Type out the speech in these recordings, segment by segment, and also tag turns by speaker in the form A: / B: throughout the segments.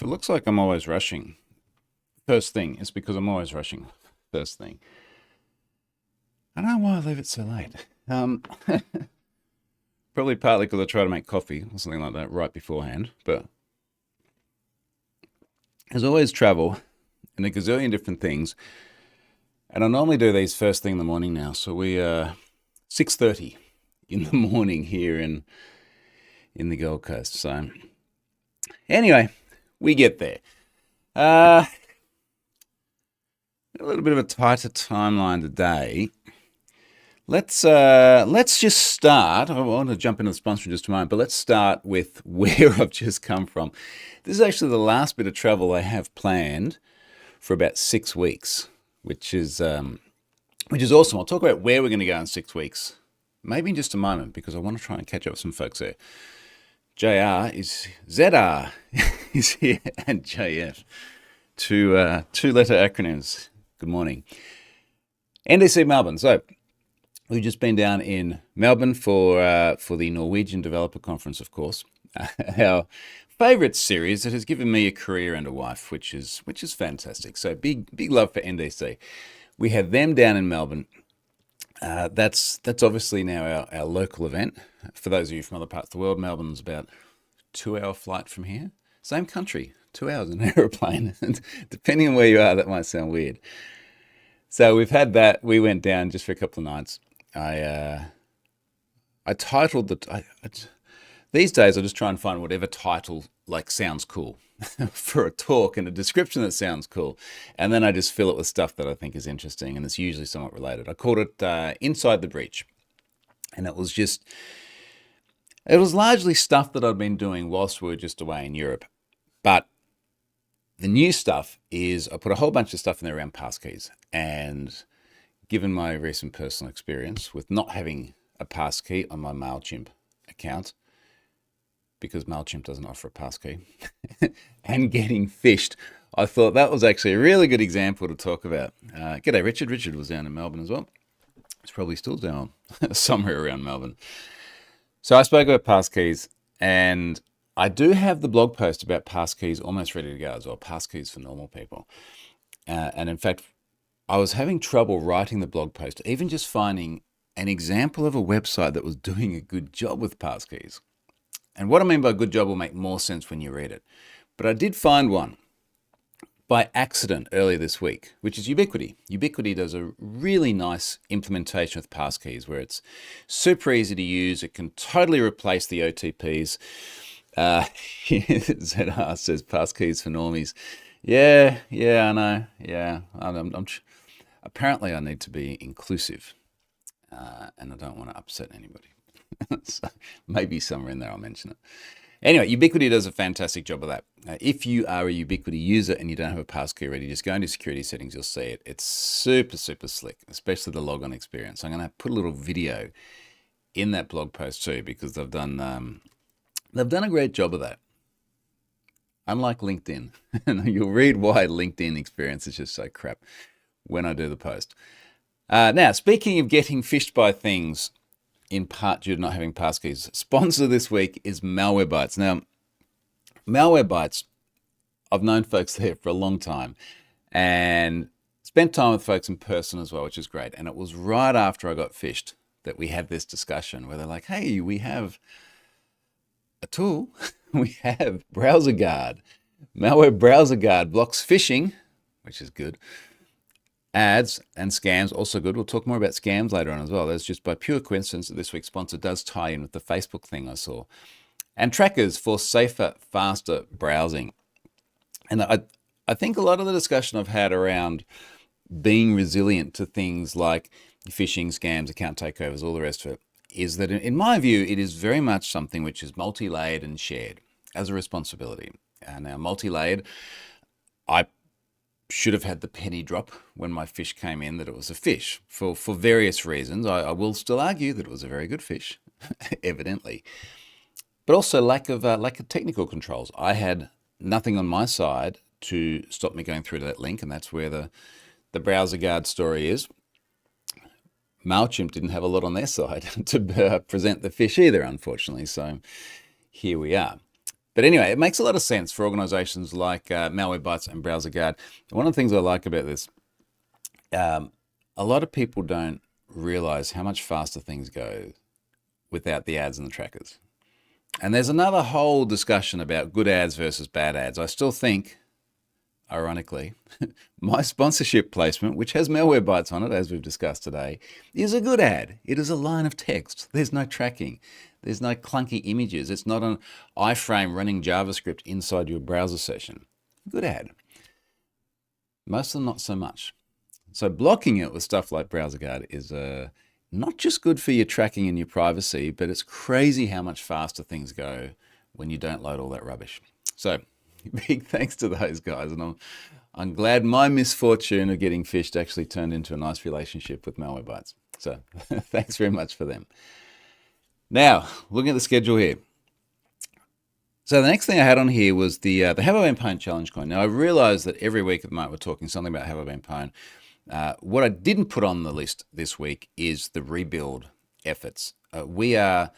A: It looks like I'm always rushing first thing, it's because I'm always rushing first thing. I don't know why I leave it so late. Probably partly because I try to make coffee or something like that right beforehand. But there's always travel and a gazillion different things. And I normally do these first thing in the morning now. So we 6:30 in the morning here in the Gold Coast. So anyway, we get there. A little bit of a tighter timeline today. Let's just start. I want to jump into the sponsor in just a moment, but let's start with where I've just come from. This is actually the last bit of travel I have planned for about 6 weeks, which is awesome. I'll talk about where we're going to go in 6 weeks, maybe in just a moment, because I want to try and catch up with some folks there. ZR is here, and JF, two-letter acronyms. Good morning. NDC Melbourne. So we've just been down in Melbourne for the Norwegian Developer Conference, of course. Our favourite series that has given me a career and a wife, which is fantastic. So big love for NDC. We had them down in Melbourne. That's obviously now our local event. For those of you from other parts of the world, Melbourne's about a 2-hour flight from here. Same country, 2 hours in an aeroplane. And depending on where you are, that might sound weird. So we've had that. We went down just for a couple of nights. I titled these days I just try and find whatever title like sounds cool for a talk and a description that sounds cool, and then I just fill it with stuff that I think is interesting, and it's usually somewhat related. I called it Inside the Breach, and it was largely stuff that I'd been doing whilst we were just away in Europe, but the new stuff is I put a whole bunch of stuff in there around passkeys, and given my recent personal experience with not having a passkey on my MailChimp account, because MailChimp doesn't offer a passkey, and getting phished, I thought that was actually a really good example to talk about. G'day, Richard. Richard was down in Melbourne as well. He's probably still down somewhere around Melbourne. So I spoke about passkeys, and I do have the blog post about passkeys almost ready to go as well, passkeys for normal people. And in fact, I was having trouble writing the blog post, even just finding an example of a website that was doing a good job with passkeys. And what I mean by good job will make more sense when you read it. But I did find one by accident earlier this week, which is Ubiquity. Ubiquity does a really nice implementation with passkeys where it's super easy to use. It can totally replace the OTPs. ZR says passkeys for normies. Yeah, I know. Yeah, apparently I need to be inclusive, and I don't want to upset anybody. So maybe somewhere in there I'll mention it. Anyway, Ubiquity does a fantastic job of that. If you are a Ubiquity user and you don't have a passkey ready, just go into security settings, you'll see it. It's super slick, especially the logon experience. I'm going to put a little video in that blog post too, because they've done a great job of that. Unlike LinkedIn, and you'll read why LinkedIn experience is just so crap when I do the post. Now, speaking of getting phished by things, in part due to not having passkeys, sponsor this week is Malwarebytes. Now, Malwarebytes, I've known folks there for a long time and spent time with folks in person as well, which is great. And it was right after I got phished that we had this discussion where they're like, hey, we have a tool. We have Browser Guard. Malware Browser Guard blocks phishing, which is good. Ads and scams, also good. We'll talk more about scams later on as well. That's just by pure coincidence that this week's sponsor does tie in with the Facebook thing I saw. And trackers for safer, faster browsing. And I think a lot of the discussion I've had around being resilient to things like phishing, scams, account takeovers, all the rest of it, is that in my view, it is very much something which is multi-layered and shared as a responsibility. Now, multi-layered, I should have had the penny drop when my fish came in that it was a fish for various reasons. I will still argue that it was a very good fish, evidently, but also lack of technical controls. I had nothing on my side to stop me going through to that link, and that's where the Browser Guard story is. MailChimp didn't have a lot on their side to present the fish either, unfortunately. So here we are. But anyway, it makes a lot of sense for organizations like Malwarebytes and BrowserGuard. One of the things I like about this, a lot of people don't realize how much faster things go without the ads and the trackers. And there's another whole discussion about good ads versus bad ads. I still think, ironically, my sponsorship placement, which has Malwarebytes on it, as we've discussed today, is a good ad. It is a line of text. There's no tracking. There's no clunky images. It's not an iframe running JavaScript inside your browser session. Good ad. Most of them not so much. So blocking it with stuff like BrowserGuard is not just good for your tracking and your privacy, but it's crazy how much faster things go when you don't load all that rubbish. So big thanks to those guys. And I'm glad my misfortune of getting phished actually turned into a nice relationship with Malwarebytes. So thanks very much for them. Now, looking at the schedule here. So the next thing I had on here was the Have I Been Pwned challenge coin. Now I realized that every week at the moment we're talking something about Have I Been Pwned. What I didn't put on the list this week is the rebuild efforts. We are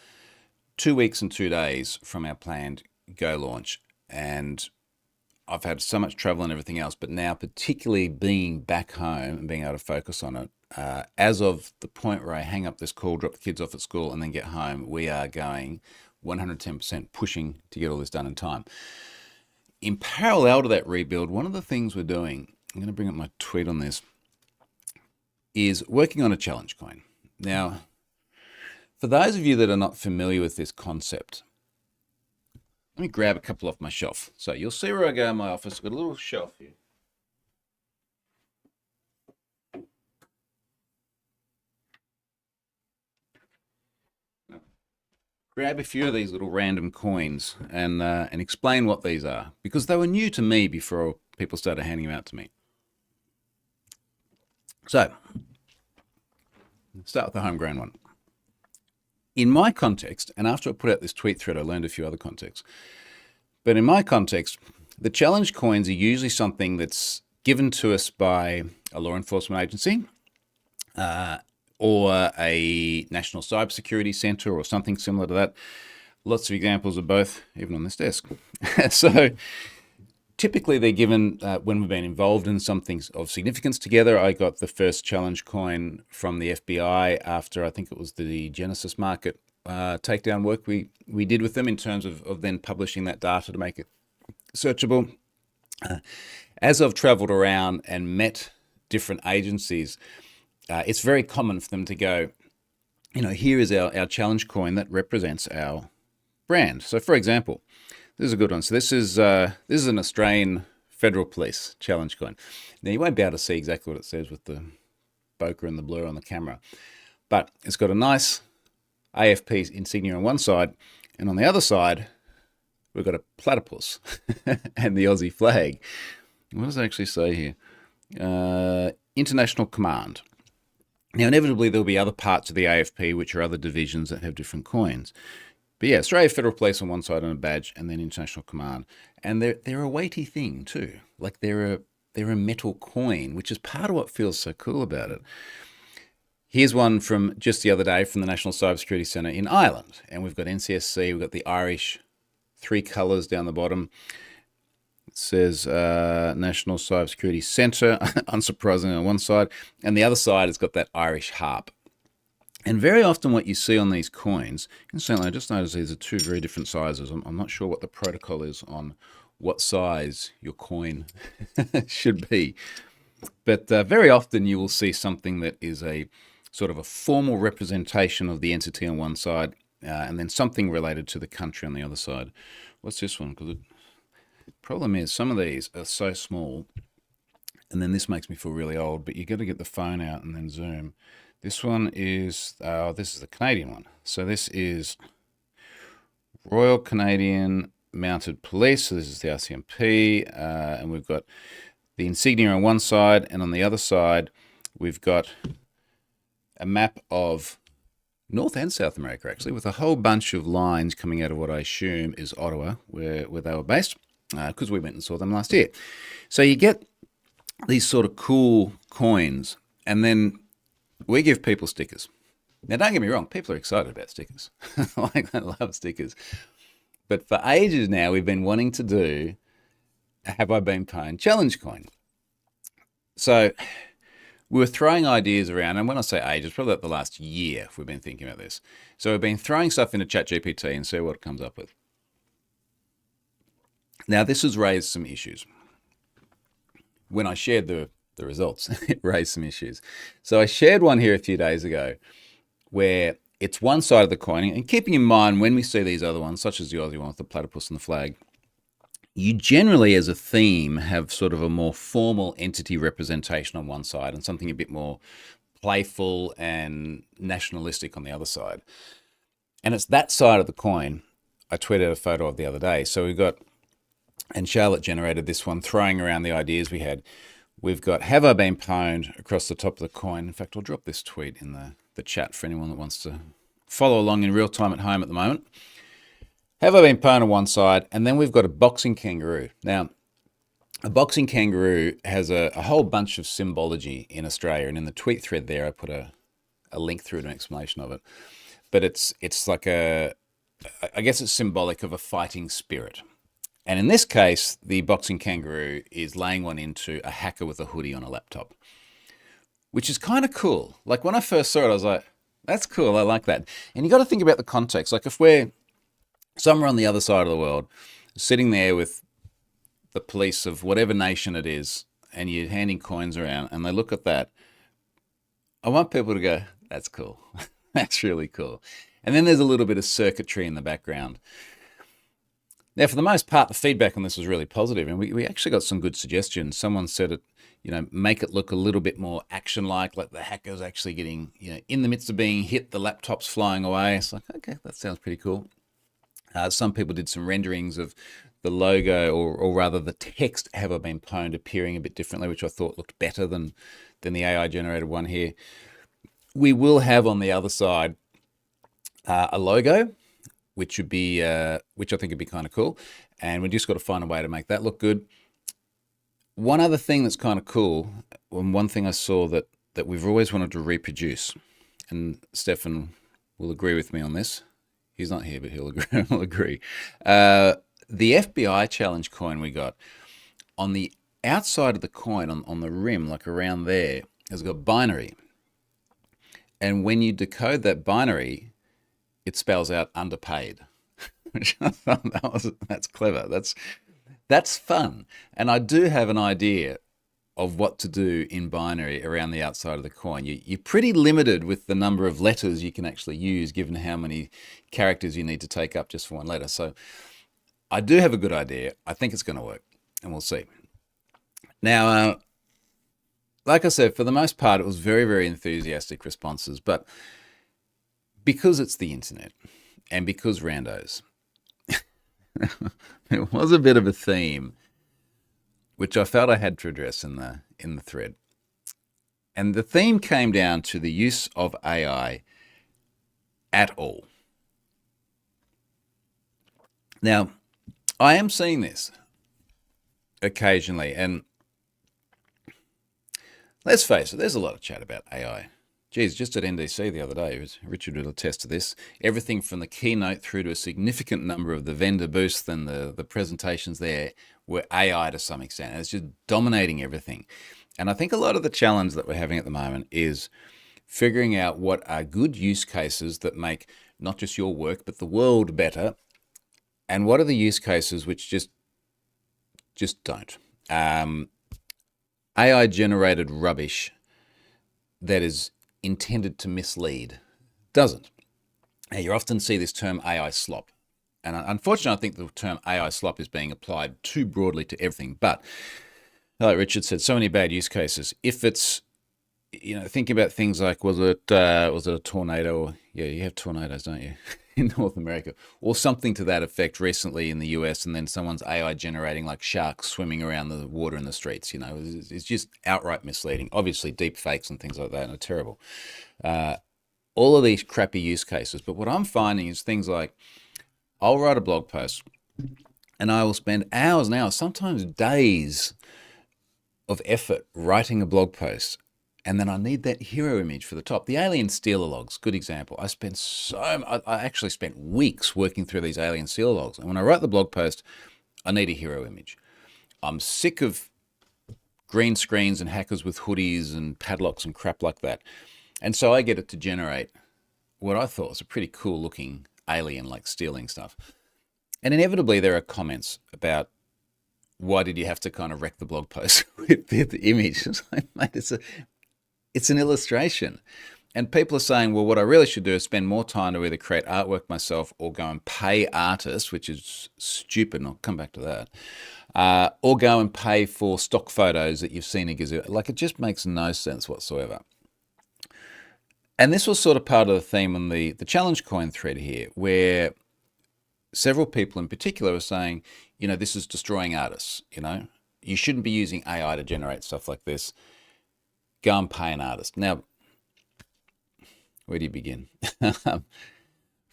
A: 2 weeks and 2 days from our planned go launch, and I've had so much travel and everything else, but now particularly being back home and being able to focus on it, as of the point where I hang up this call, drop the kids off at school, and then get home, we are going 110% pushing to get all this done in time. In parallel to that rebuild, one of the things we're doing, I'm going to bring up my tweet on this, is working on a challenge coin. Now, for those of you that are not familiar with this concept, let me grab a couple off my shelf. So you'll see where I go in my office. I've got a little shelf here. Grab a few of these little random coins and explain what these are, because they were new to me before people started handing them out to me. So, start with the homegrown one. In my context, and after I put out this tweet thread, I learned a few other contexts. But in my context, the challenge coins are usually something that's given to us by a law enforcement agency or a national cybersecurity center or something similar to that. Lots of examples of both, even on this desk. So typically they're given when we've been involved in something of significance together. I got the first challenge coin from the FBI after I think it was the Genesis Market takedown work we did with them in terms of then publishing that data to make it searchable. As I've traveled around and met different agencies, it's very common for them to go, here is our challenge coin that represents our brand. So for example, this is a good one. So this is an Australian Federal Police challenge coin. Now you won't be able to see exactly what it says with the bokeh and the blur on the camera, but it's got a nice AFP insignia on one side, and on the other side, we've got a platypus and the Aussie flag. What does it actually say here? International Command. Now, inevitably, there'll be other parts of the AFP, which are other divisions that have different coins. But yeah, Australia Federal Police on one side and a badge, and then International Command. And they're a weighty thing too. Like they're a metal coin, which is part of what feels so cool about it. Here's one from just the other day from the National Cybersecurity Centre in Ireland. And we've got NCSC, we've got the Irish 3 colours down the bottom. It says National Cybersecurity Centre, unsurprisingly on one side. And the other side has got that Irish harp. And very often what you see on these coins, incidentally, I just noticed these are 2 very different sizes. I'm not sure what the protocol is on what size your coin should be. But very often you will see something that is a sort of a formal representation of the entity on one side and then something related to the country on the other side. What's this one? Because the problem is some of these are so small, and then this makes me feel really old, but you got to get the phone out and then zoom. This one is, this is the Canadian one. So this is Royal Canadian Mounted Police. So this is the RCMP, and we've got the insignia on one side, and on the other side, we've got a map of North and South America, actually, with a whole bunch of lines coming out of what I assume is Ottawa, where they were based, because we went and saw them last year. So you get these sort of cool coins, and then we give people stickers. Now, don't get me wrong, people are excited about stickers. Like, they love stickers. But for ages now, we've been wanting to do a Have I Been Pwned challenge coin. So we were throwing ideas around, and when I say ages, probably like the last year we've been thinking about this. So we've been throwing stuff into ChatGPT and see what it comes up with. Now, this has raised some issues. When I shared the results, it raised some issues. So I shared one here a few days ago where it's one side of the coin, and keeping in mind when we see these other ones, such as the Aussie one with the platypus and the flag, you generally, as a theme, have sort of a more formal entity representation on one side and something a bit more playful and nationalistic on the other side. And it's that side of the coin I tweeted a photo of the other day. So we've got, and Charlotte generated this one, throwing around the ideas we had. We've got Have I Been Pwned across the top of the coin. In fact, I'll drop this tweet in the chat for anyone that wants to follow along in real time at home at the moment. Have I Been Pwned on one side, and then we've got a boxing kangaroo. Now, a boxing kangaroo has a whole bunch of symbology in Australia, and in the tweet thread there, I put a link through to an explanation of it. But it's like I guess it's symbolic of a fighting spirit. And in this case, the boxing kangaroo is laying one into a hacker with a hoodie on a laptop, which is kind of cool. Like when I first saw it, I was like, that's cool. I like that. And you got to think about the context. Like if we're somewhere on the other side of the world, sitting there with the police of whatever nation it is, and you're handing coins around and they look at that, I want people to go, that's cool. That's really cool. And then there's a little bit of circuitry in the background. Now, for the most part, the feedback on this was really positive, and we actually got some good suggestions. Someone said it, make it look a little bit more action-like the hacker's actually getting, in the midst of being hit, the laptop's flying away. It's like, okay, that sounds pretty cool. Some people did some renderings of the logo, or rather the text Have I Been Pwned appearing a bit differently, which I thought looked better than the AI-generated one here. We will have on the other side a logo, which would be, which I think would be kind of cool. And we just got to find a way to make that look good. One other thing that's kind of cool, and one thing I saw that we've always wanted to reproduce, and Stefan will agree with me on this. He's not here, but he'll agree. The FBI challenge coin we got, on the outside of the coin, on the rim, like around there, has got binary. And when you decode that binary, it spells out underpaid, which I thought that's clever. That's fun. And I do have an idea of what to do in binary around the outside of the coin. You're pretty limited with the number of letters you can actually use, given how many characters you need to take up just for one letter. So I do have a good idea. I think it's going to work, and we'll see. Now, like I said, for the most part, it was very, very enthusiastic responses, but because it's the internet and because randos, there was a bit of a theme which I felt I had to address in the thread. And the theme came down to the use of AI at all. Now, I am seeing this occasionally, and let's face it, there's a lot of chat about AI. Geez, just at NDC the other day, Richard will attest to this, everything from the keynote through to a significant number of the vendor booths and the presentations there were AI to some extent. And it's just dominating everything. And I think a lot of the challenge that we're having at the moment is figuring out what are good use cases that make not just your work, but the world better. And what are the use cases which just don't. AI-generated rubbish that is intended to mislead doesn't. Now, you often see this term AI slop. And unfortunately, I think the term AI slop is being applied too broadly to everything. But like Richard said, so many bad use cases. If it's, think about things like, was it a tornado? Yeah, you have tornadoes, don't you, in North America, or something to that effect recently in the US, and then someone's AI generating like sharks swimming around the water in the streets. It's just outright misleading. Obviously, deep fakes and things like that are terrible. All of these crappy use cases. But what I'm finding is things like, I'll write a blog post and I will spend hours and hours, sometimes days of effort writing a blog post. And then I need that hero image for the top. The alien stealer logs, good example. I actually spent weeks working through these alien stealer logs. And when I write the blog post, I need a hero image. I'm sick of green screens and hackers with hoodies and padlocks and crap like that. And so I get it to generate what I thought was a pretty cool looking alien, like stealing stuff. And inevitably there are comments about, why did you have to kind of wreck the blog post with the image? It's like, mate, it's an illustration. And people are saying, well, what I really should do is spend more time to either create artwork myself or go and pay artists, which is stupid, and I'll come back to that, or go and pay for stock photos that you've seen in Gazoo. Like, it just makes no sense whatsoever. And this was sort of part of the theme on the challenge coin thread here, where several people in particular are saying, this is destroying artists. You shouldn't be using AI to generate stuff like this. Go and pay an artist. Now, where do you begin?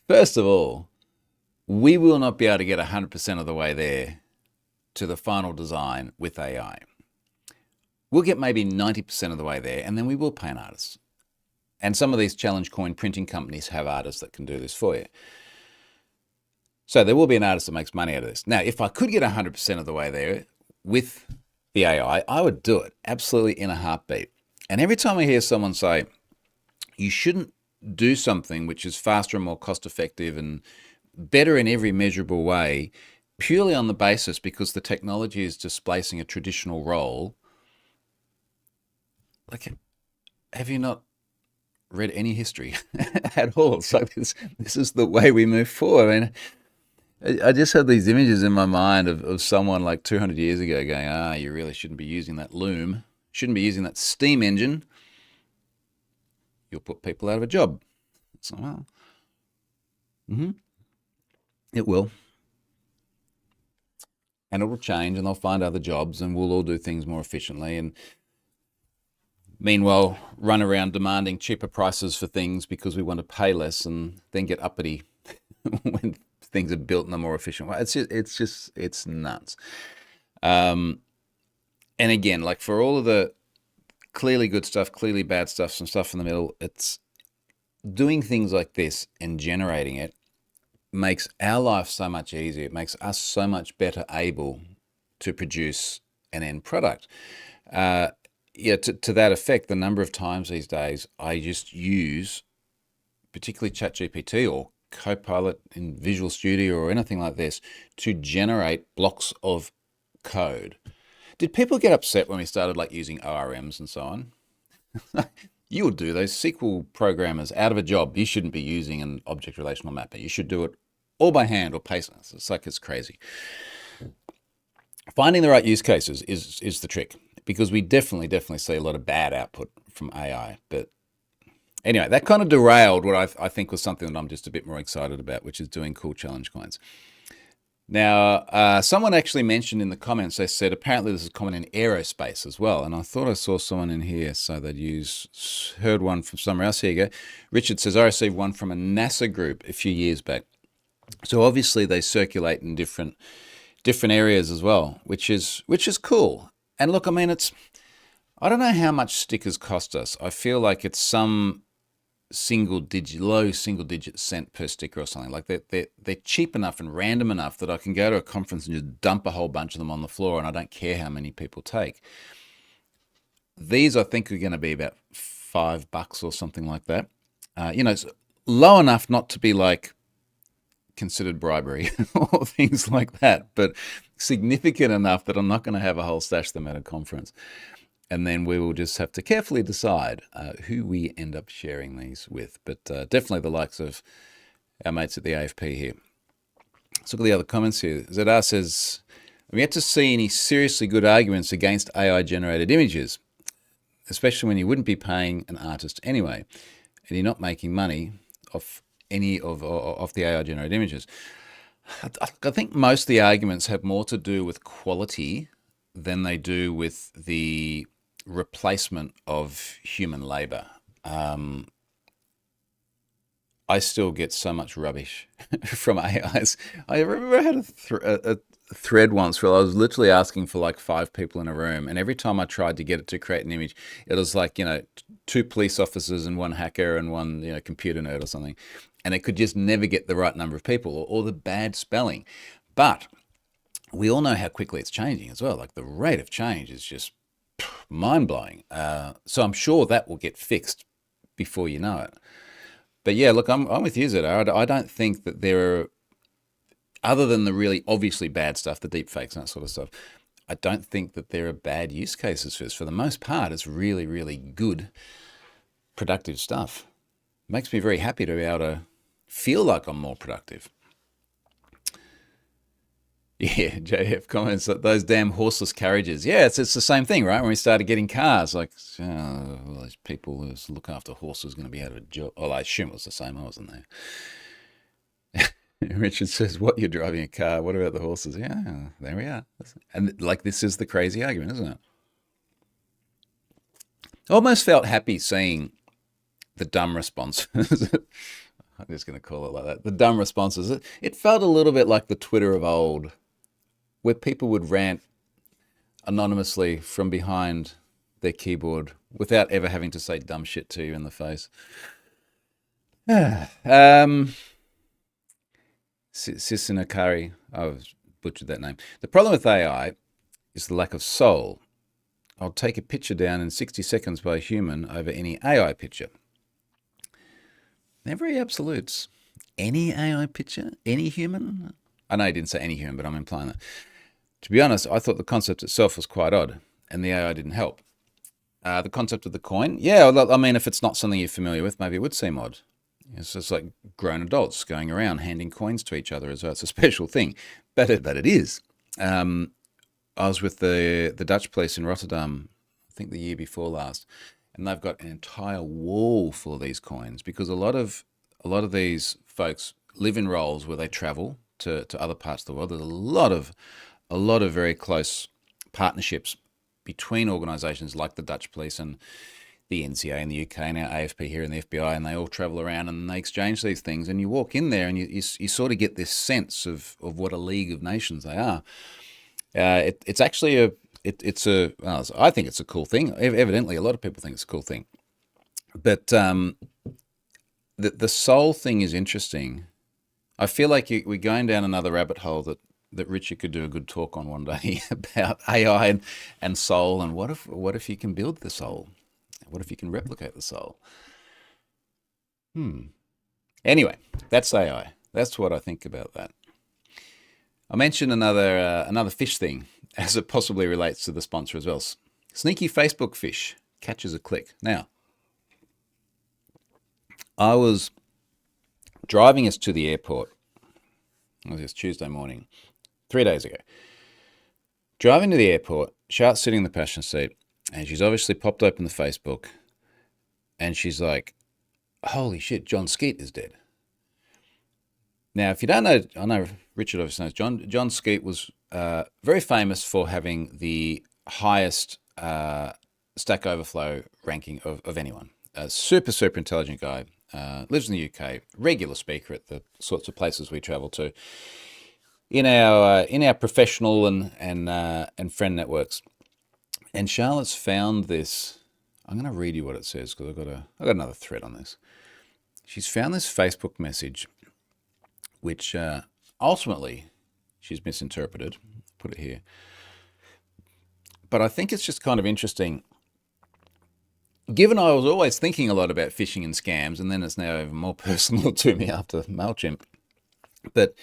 A: First of all, we will not be able to get 100% of the way there to the final design with AI. We'll get maybe 90% of the way there, and then we will pay an artist. And some of these challenge coin printing companies have artists that can do this for you. So there will be an artist that makes money out of this. Now, if I could get 100% of the way there with the AI, I would do it absolutely in a heartbeat. And every time I hear someone say, you shouldn't do something which is faster and more cost effective and better in every measurable way, purely on the basis because the technology is displacing a traditional role, like, have you not read any history at all? It's like this is the way we move forward. I mean, I just had these images in my mind of someone like 200 years ago going, you really shouldn't be using that loom, shouldn't be using that steam engine. You'll put people out of a job. So, well, it will. And it will change, and they'll find other jobs, and we'll all do things more efficiently. And meanwhile, run around demanding cheaper prices for things because we want to pay less, and then get uppity when things are built in a more efficient way. It's nuts. And again, like, for all of the clearly good stuff, clearly bad stuff, some stuff in the middle, it's doing things like this and generating it makes our life so much easier. It makes us so much better able to produce an end product. To that effect, the number of times these days I just use particularly ChatGPT or Copilot in Visual Studio or anything like this to generate blocks of code. Did people get upset when we started using ORMs and so on? You would do those SQL programmers out of a job. You shouldn't be using an object relational mapper. You should do it all by hand or paste. It's crazy. Finding the right use cases is the trick, because we definitely see a lot of bad output from AI. But anyway, that kind of derailed what I think was something that I'm just a bit more excited about, which is doing cool challenge coins. Now, someone actually mentioned in the comments, they said apparently this is common in aerospace as well. And I thought I saw someone in here, so they'd heard one from somewhere else. Here you go. Richard says, I received one from a NASA group a few years back. So obviously they circulate in different areas as well, which is cool. And look, I mean, I don't know how much stickers cost us. I feel like it's some low single digit cent per sticker or something. Like they're cheap enough and random enough that I can go to a conference and just dump a whole bunch of them on the floor, and I don't care how many people take. These, I think, are going to be about $5 or something like that. It's low enough not to be considered bribery or things like that, but significant enough that I'm not going to have a whole stash of them at a conference. And then we will just have to carefully decide who we end up sharing these with. But definitely the likes of our mates at the AFP here. Let's look at the other comments here. Zadar says, I'm yet to see any seriously good arguments against AI-generated images, especially when you wouldn't be paying an artist anyway, and you're not making money off any of the AI-generated images. I think most of the arguments have more to do with quality than they do with the replacement of human labor. I still get so much rubbish from AIs. I remember I had thread once where I was literally asking for like 5 people in a room, and every time I tried to get it to create an image, it was like, 2 police officers and one hacker and one, computer nerd or something, and it could just never get the right number of people, or the bad spelling. But we all know how quickly it's changing as well. Like the rate of change is just mind blowing. So I'm sure that will get fixed before you know it. But yeah, look, I'm with you, Zeta. I don't think that there are, other than the really obviously bad stuff, the deep fakes and that sort of stuff, I don't think that there are bad use cases for this. For the most part, it's really, really good, productive stuff. Makes me very happy to be able to feel like I'm more productive. Yeah, JF comments that those damn horseless carriages. Yeah, it's the same thing, right? When we started getting cars, like, well, those people who look after horses are going to be out of a job. Well, I assume it was the same. I wasn't there. Richard says, "What, you're driving a car? What about the horses?" Yeah, there we are. And like, this is the crazy argument, isn't it? I almost felt happy seeing the dumb responses. I'm just going to call it like that. The dumb responses. It felt a little bit like the Twitter of old, where people would rant anonymously from behind their keyboard without ever having to say dumb shit to you in the face. Sisinakari, I've butchered that name. The problem with AI is the lack of soul. I'll take a picture down in 60 seconds by a human over any AI picture. They're very absolutes. Any AI picture? Any human? I know he didn't say any human, but I'm implying that. To be honest, I thought the concept itself was quite odd, and the AI didn't help. The concept of the coin? Yeah, I mean, if it's not something you're familiar with, maybe it would seem odd. It's just like grown adults going around handing coins to each other as well. It's a special thing, but it is. I was with the Dutch police in Rotterdam, I think the year before last, and they've got an entire wall full of these coins because a lot of these folks live in roles where they travel to other parts of the world. There's a lot of very close partnerships between organisations like the Dutch police and the NCA in the UK and our AFP here and the FBI, and they all travel around and they exchange these things. And you walk in there and you sort of get this sense of what a league of nations they are. It's actually I think it's a cool thing. Evidently, a lot of people think it's a cool thing. But the soul thing is interesting. I feel like we're going down another rabbit hole that Richard could do a good talk on one day about AI and soul, and what if you can build the soul? What if you can replicate the soul? Anyway, that's AI. That's what I think about that. I mentioned another fish thing as it possibly relates to the sponsor as well. Sneaky Facebook fish catches a click. Now, I was driving us to the airport. It was Tuesday morning, 3 days ago. Driving to the airport, Charlotte's sitting in the passenger seat, and she's obviously popped open the Facebook, and she's like, "Holy shit, John Skeet is dead." Now, if you don't know, I know Richard obviously knows, John Skeet was very famous for having the highest Stack Overflow ranking of anyone. A super, super intelligent guy, lives in the UK, regular speaker at the sorts of places we travel to in our professional and friend networks. And Charlotte's found this. I'm going to read you what it says because I've got another thread on this. She's found this Facebook message, which ultimately she's misinterpreted. Put it here. But I think it's just kind of interesting. Given I was always thinking a lot about phishing and scams, and then it's now even more personal to me after MailChimp. But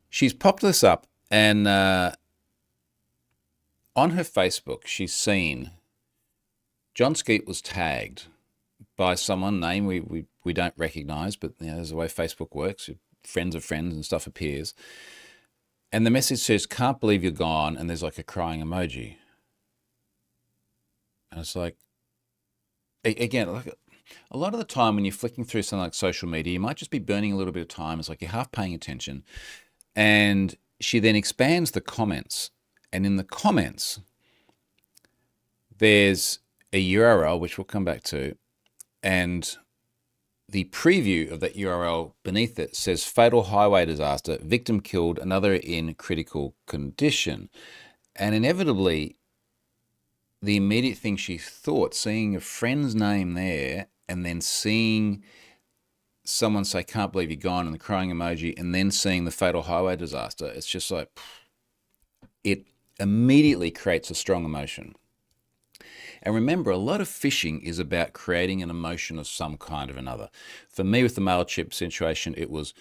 A: she's popped this up, and on her Facebook, she's seen John Skeet was tagged by someone, name we don't recognise, but there's the way Facebook works. Friends of friends and stuff appears. And the message says, "Can't believe you're gone," and there's like a crying emoji. And it's like, again, like a lot of the time when you're flicking through something like social media, you might just be burning a little bit of time. It's like you're half paying attention. And she then expands the comments. And in the comments, there's a URL, which we'll come back to. And the preview of that URL beneath it says fatal highway disaster, victim killed, another in critical condition. And inevitably, the immediate thing she thought, seeing a friend's name there and then seeing someone say, can't believe you're gone, and the crying emoji, and then seeing the fatal highway disaster, it's just like, it immediately creates a strong emotion. And remember, a lot of phishing is about creating an emotion of some kind or another. For me, with the Mailchimp situation, it was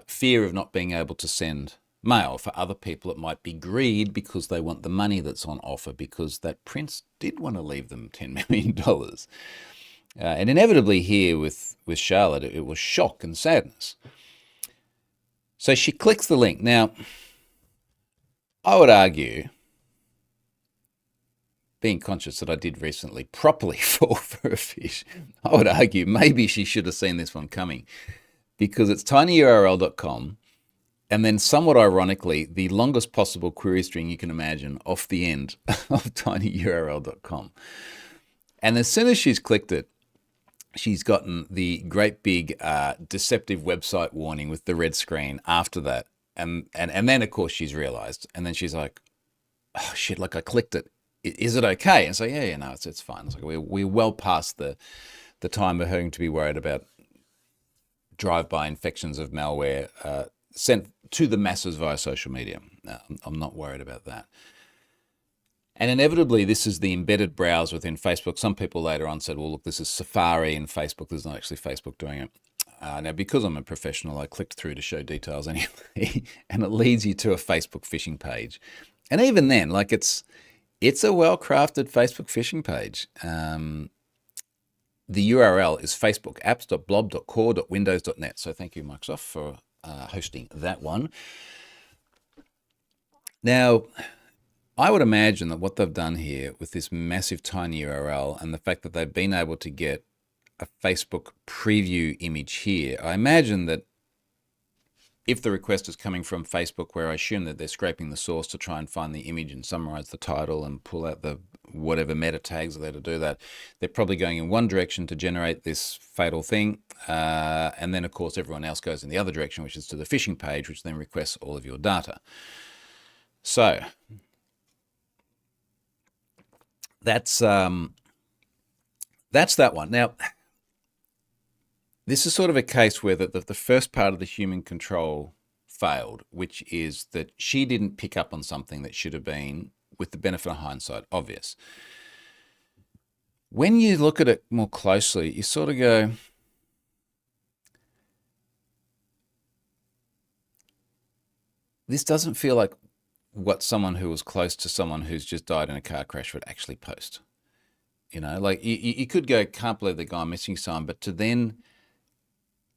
A: fear of not being able to send mail. For other people, it might be greed because they want the money that's on offer, because that prince did want to leave them $10 million. And inevitably here with Charlotte, it was shock and sadness. So she clicks the link. Now, I would argue, being conscious that I did recently properly fall for a fish, I would argue maybe she should have seen this one coming, because it's tinyurl.com, and then somewhat ironically, the longest possible query string you can imagine off the end of tinyurl.com. And as soon as she's clicked it, she's gotten the great big deceptive website warning with the red screen after that. And then, of course, she's realized. And then she's like, oh, shit, like I clicked it. Is it okay? And so, yeah, no, it's fine. It's like we're well past the time of having to be worried about drive-by infections of malware sent to the masses via social media. No, I'm not worried about that. And inevitably, this is the embedded browser within Facebook. Some people later on said, well, look, this is Safari in Facebook. This is not actually Facebook doing it. Now, because I'm a professional, I clicked through to show details anyway, and it leads you to a Facebook phishing page. And even then, like it's a well-crafted Facebook phishing page. The URL is facebookapps.blob.core.windows.net. So thank you, Microsoft, for hosting that one. Now, I would imagine that what they've done here with this massive tiny URL and the fact that they've been able to get a Facebook preview image here, I imagine that if the request is coming from Facebook, where I assume that they're scraping the source to try and find the image and summarize the title and pull out the whatever meta tags are there to do that, they're probably going in one direction to generate this fatal thing. And then, of course, everyone else goes in the other direction, which is to the phishing page, which then requests all of your data. So that's that one. Now, this is sort of a case where the first part of the human control failed, which is that she didn't pick up on something that should have been, with the benefit of hindsight, obvious. When you look at it more closely, you sort of go, this doesn't feel like what someone who was close to someone who's just died in a car crash would actually post. You know, like you could go, can't believe the guy missing someone, but to then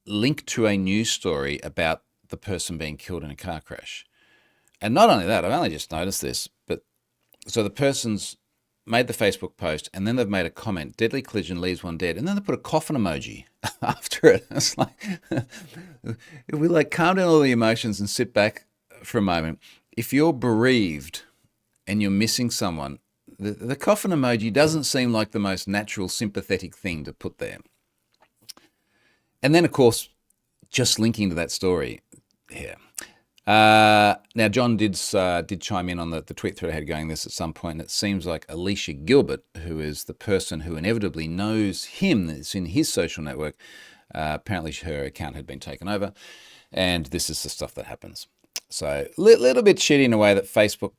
A: link to a news story about the person being killed in a car crash. And not only that, I've only just noticed this, but so the person's made the Facebook post and then they've made a comment, deadly collision leaves one dead, and then they put a coffin emoji after it. It's like, if we like calm down all the emotions and sit back for a moment, if you're bereaved and you're missing someone, the coffin emoji doesn't seem like the most natural, sympathetic thing to put there. And then, of course, just linking to that story here. Now, John did chime in on the tweet thread I had going this at some point. It seems like Alicia Gilbert, who is the person who inevitably knows him, that's in his social network, apparently her account had been taken over, and this is the stuff that happens. So a little bit shitty in a way that Facebook,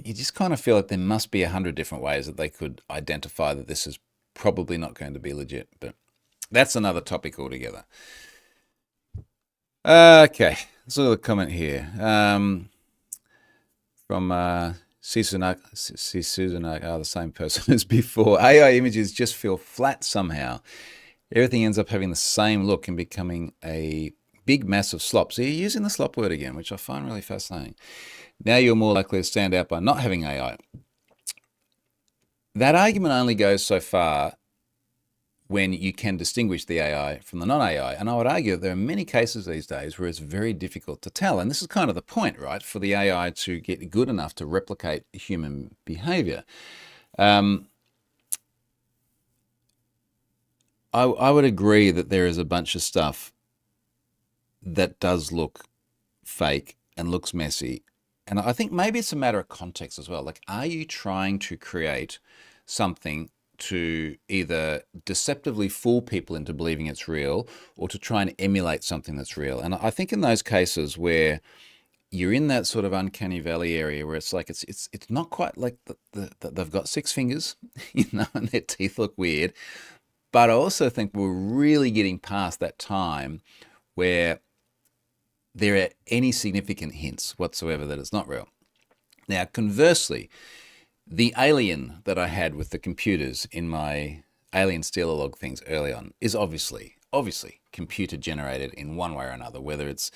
A: you just kind of feel like there must be 100 different ways that they could identify that this is probably not going to be legit, but that's another topic altogether. Okay, let's look at the comment here from Susanak, the same person as before. AI images just feel flat somehow. Everything ends up having the same look and becoming a big massive slop. So you're using the slop word again, which I find really fascinating. Now you're more likely to stand out by not having AI. That argument only goes so far when you can distinguish the AI from the non-AI. And I would argue that there are many cases these days where it's very difficult to tell. And this is kind of the point, right? For the AI to get good enough to replicate human behavior. I I would agree that there is a bunch of stuff that does look fake and looks messy. And I think maybe it's a matter of context as well. Like, are you trying to create something to either deceptively fool people into believing it's real or to try and emulate something that's real? And I think in those cases where you're in that sort of uncanny valley area where it's like it's not quite like they've got six fingers, and their teeth look weird. But I also think we're really getting past that time where there are any significant hints whatsoever that it's not real. Now, conversely, the alien that I had with the computers in my alien stealer log things early on is obviously computer generated in one way or another, whether it's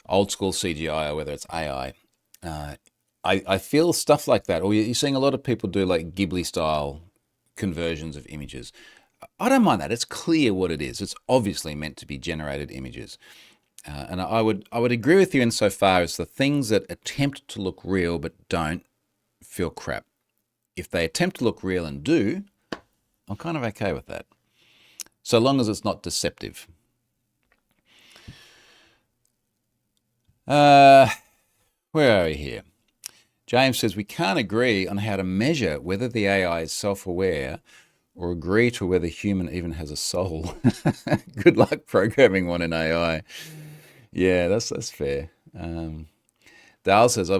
A: old school CGI or whether it's AI. I feel stuff like that, or you're seeing a lot of people do like Ghibli style conversions of images. I don't mind that. It's clear what it is. It's obviously meant to be generated images. And I would agree with you insofar as the things that attempt to look real but don't feel crap. If they attempt to look real and do, I'm kind of okay with that, so long as it's not deceptive. Where are we here? James says we can't agree on how to measure whether the AI is self-aware or agree to whether human even has a soul. Good luck programming one in AI. Yeah, that's fair. Dale says, I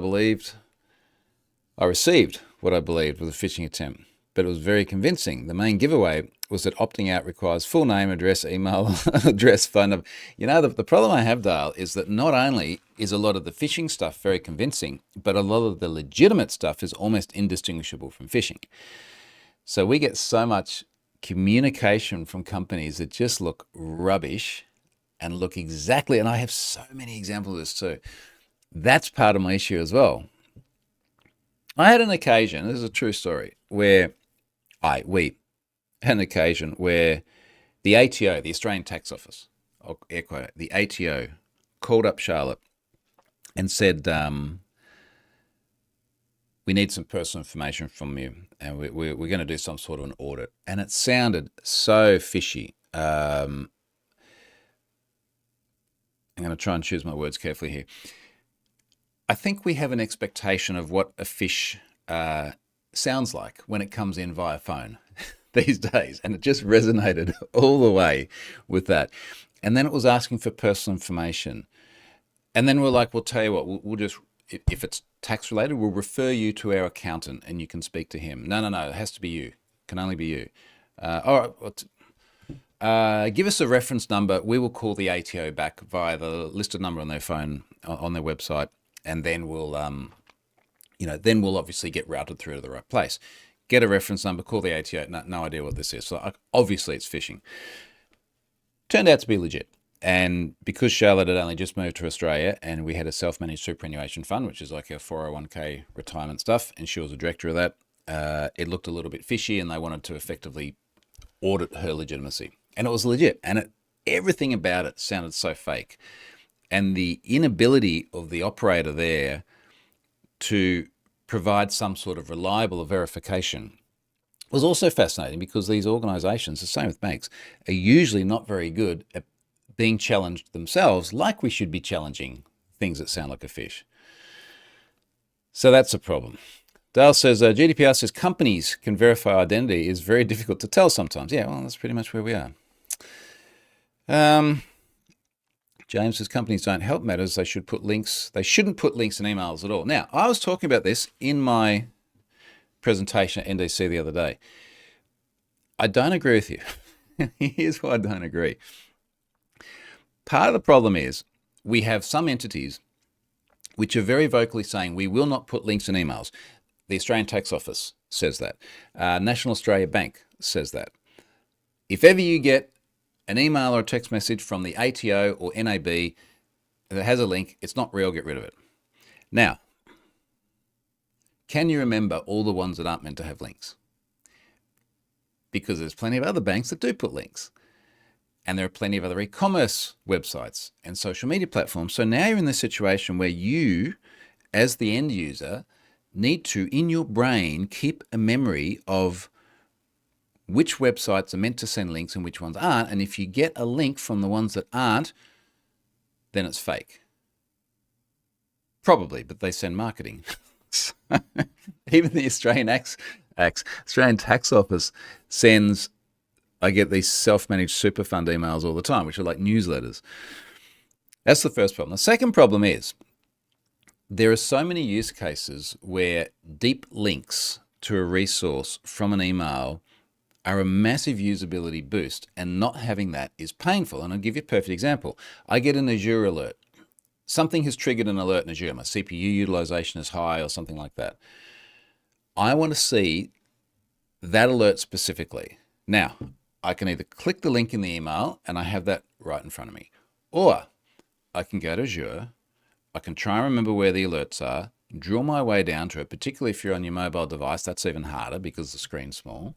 A: received what I believed was a phishing attempt, but it was very convincing. The main giveaway was that opting out requires full name, address, email, address, phone number. The problem I have, Dale, is that not only is a lot of the phishing stuff very convincing, but a lot of the legitimate stuff is almost indistinguishable from phishing. So we get so much communication from companies that just look rubbish and look exactly, and I have so many examples of this too. That's part of my issue as well. I had an occasion, this is a true story, where we had an occasion where the ATO, the Australian Tax Office, or air quote, the ATO called up Charlotte and said, we need some personal information from you, and we're going to do some sort of an audit. And it sounded so fishy. I'm going to try and choose my words carefully here. I think we have an expectation of what a fish sounds like when it comes in via phone these days, and it just resonated all the way with that. And then it was asking for personal information. And then we're like, we'll tell you what, we'll just, if it's tax related, we'll refer you to our accountant and you can speak to him. No, it has to be you. It can only be you. All right, give us a reference number. We will call the ATO back via the listed number on their phone, on their website, and then we'll, then we'll obviously get routed through to the right place. Get a reference number, call the ATO. No idea what this is. So obviously it's phishing. Turned out to be legit. And because Charlotte had only just moved to Australia and we had a self-managed superannuation fund, which is like our 401k retirement stuff, and she was a director of that, it looked a little bit fishy and they wanted to effectively audit her legitimacy. And it was legit. And everything about it sounded so fake. And the inability of the operator there to provide some sort of reliable verification was also fascinating, because these organizations, the same with banks, are usually not very good at being challenged themselves, like we should be challenging things that sound like a fish. So that's a problem. Dale says, GDPR says companies can verify identity is very difficult to tell sometimes. Yeah, well, that's pretty much where we are. James says companies don't help matters. They shouldn't put links in emails at all. Now, I was talking about this in my presentation at NDC the other day. I don't agree with you. Here's why I don't agree. Part of the problem is we have some entities which are very vocally saying we will not put links in emails. The Australian Tax Office says that. National Australia Bank says that. If ever you get an email or a text message from the ATO or NAB that has a link, it's not real, get rid of it. Now, can you remember all the ones that aren't meant to have links? Because there's plenty of other banks that do put links. And there are plenty of other e-commerce websites and social media platforms. So now you're in the situation where you, as the end user, need to, in your brain, keep a memory of which websites are meant to send links and which ones aren't. And if you get a link from the ones that aren't, then it's fake. Probably, but they send marketing. Even the Australian Tax Office sends, I get these self-managed super fund emails all the time, which are like newsletters. That's the first problem. The second problem is there are so many use cases where deep links to a resource from an email are a massive usability boost, and not having that is painful. And I'll give you a perfect example. I get an Azure alert. Something has triggered an alert in Azure. My CPU utilization is high or something like that. I want to see that alert specifically. Now, I can either click the link in the email and I have that right in front of me, or I can go to Azure, I can try and remember where the alerts are, drill my way down to it, particularly if you're on your mobile device. That's even harder because the screen's small,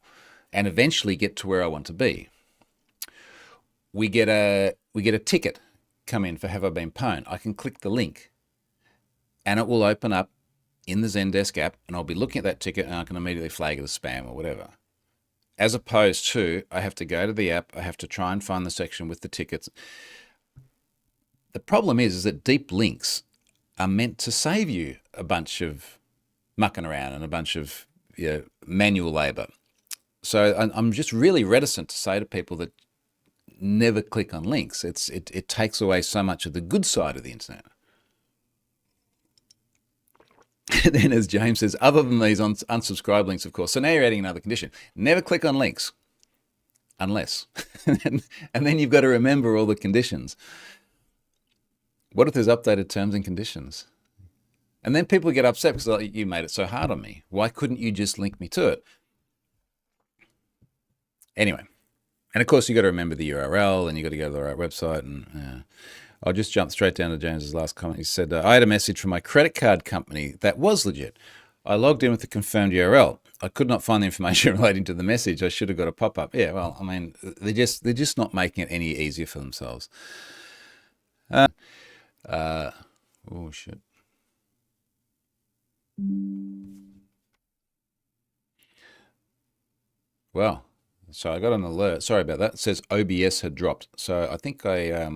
A: and eventually get to where I want to be. We get a ticket come in for have I been pwned. I can click the link and it will open up in the Zendesk app, and I'll be looking at that ticket and I can immediately flag it as spam or whatever. As opposed to, I have to go to the app, I have to try and find the section with the tickets. The problem is that deep links are meant to save you a bunch of mucking around and a bunch of manual labor. So I'm just really reticent to say to people that never click on links. It takes away so much of the good side of the internet. And then, as James says, other than these unsubscribe links, of course. So now you're adding another condition. Never click on links unless. And then you've got to remember all the conditions. What if there's updated terms and conditions? And then people get upset because like, you made it so hard on me. Why couldn't you just link me to it? Anyway. And of course, you got to remember the URL, and you got to go to the right website. And I'll just jump straight down to James's last comment. He said, I had a message from my credit card company that was legit. I logged in with the confirmed URL. I could not find the information relating to the message. I should have got a pop-up. Yeah, well, I mean, they're just not making it any easier for themselves. Oh, shit. Well, so I got an alert. Sorry about that. It says OBS had dropped. So I think I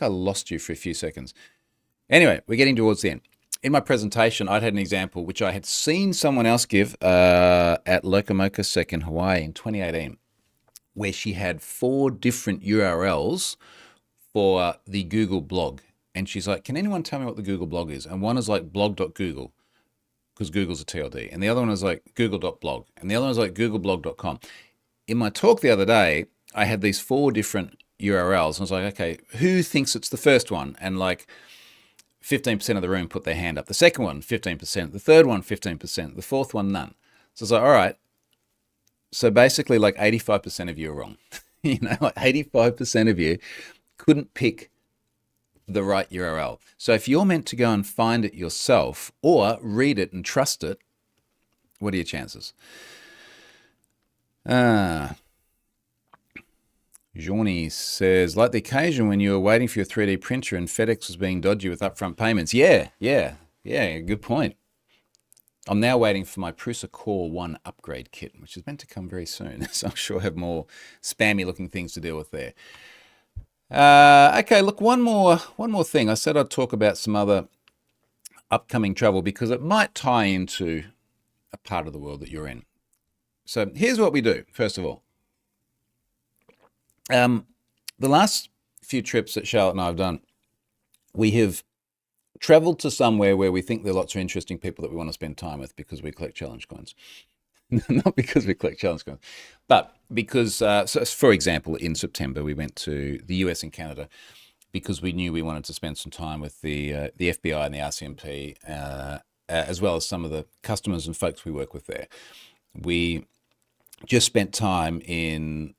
A: lost you for a few seconds. Anyway, we're getting towards the end. In my presentation, I'd had an example which I had seen someone else give at Lokomoka Sec in Hawaii in 2018, where she had 4 different URLs for the Google blog. And she's like, can anyone tell me what the Google blog is? And one is like blog.google, because Google's a TLD. And the other one is like google.blog. And the other one is like googleblog.com. In my talk the other day, I had these 4 different URLs. And I was like, okay, who thinks it's the first one? And like 15% of the room put their hand up. The second one, 15%. The third one, 15%. The fourth one, none. So I was like, all right. So basically like 85% of you are wrong. Like 85% of you couldn't pick the right URL. So if you're meant to go and find it yourself or read it and trust it, what are your chances? Johnny says, like the occasion when you were waiting for your 3D printer and FedEx was being dodgy with upfront payments. Yeah, good point. I'm now waiting for my Prusa Core 1 upgrade kit, which is meant to come very soon. So I'm sure I have more spammy looking things to deal with there. Okay, look, one more thing. I said I'd talk about some other upcoming travel because it might tie into a part of the world that you're in. So here's what we do, first of all. The last few trips that Charlotte and I have done, we have traveled to somewhere where we think there are lots of interesting people that we want to spend time with because we collect challenge coins. Not because we collect challenge coins, but because, so for example, in September, we went to the US and Canada because we knew we wanted to spend some time with the FBI and the RCMP, as well as some of the customers and folks we work with there. We just spent time in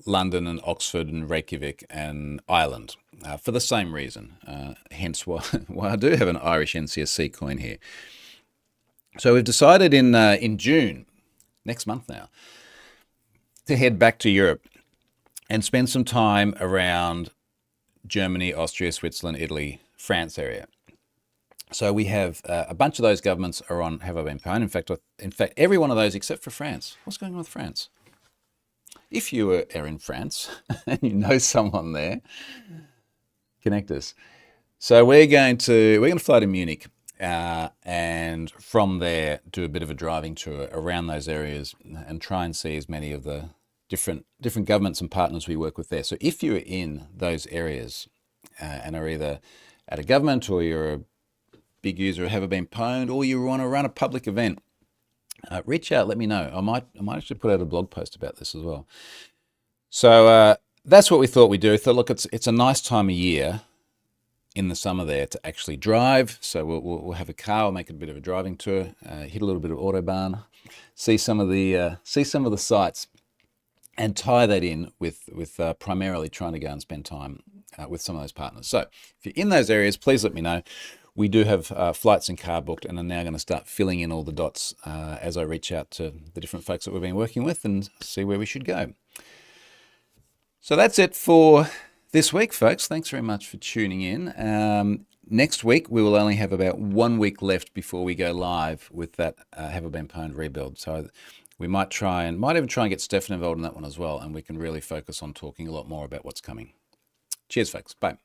A: London and Oxford and Reykjavik and Ireland for the same reason, hence why I do have an Irish NCSC coin here. So we've decided in June, next month now, to head back to Europe and spend some time around Germany, Austria, Switzerland, Italy, France area. So we have a bunch of those governments are on Have I Been Pwned. In fact, every one of those except for France. What's going on with France? if you are in France and you know someone there, connect us. So we're going to fly to Munich, and from there do a bit of a driving tour around those areas and try and see as many of the different governments and partners we work with there. So if you're in those areas and are either at a government, or you're a big user of Have I Been Pwned, or you want to run a public event, reach out, let me know. I might actually put out a blog post about this as well. So that's what we thought we'd do. I thought, look, it's a nice time of year in the summer there to actually drive. So we'll have a car, we'll make a bit of a driving tour, hit a little bit of Autobahn, see some of the sights, and tie that in with primarily trying to go and spend time with some of those partners. So if you're in those areas, please let me know. We do have flights and car booked, and I'm now going to start filling in all the dots as I reach out to the different folks that we've been working with and see where we should go. So that's it for this week, folks. Thanks very much for tuning in. Next week, we will only have about 1 week left before we go live with that Have I Been Pwned rebuild. So we might even try and get Stefan involved in that one as well, and we can really focus on talking a lot more about what's coming. Cheers, folks. Bye.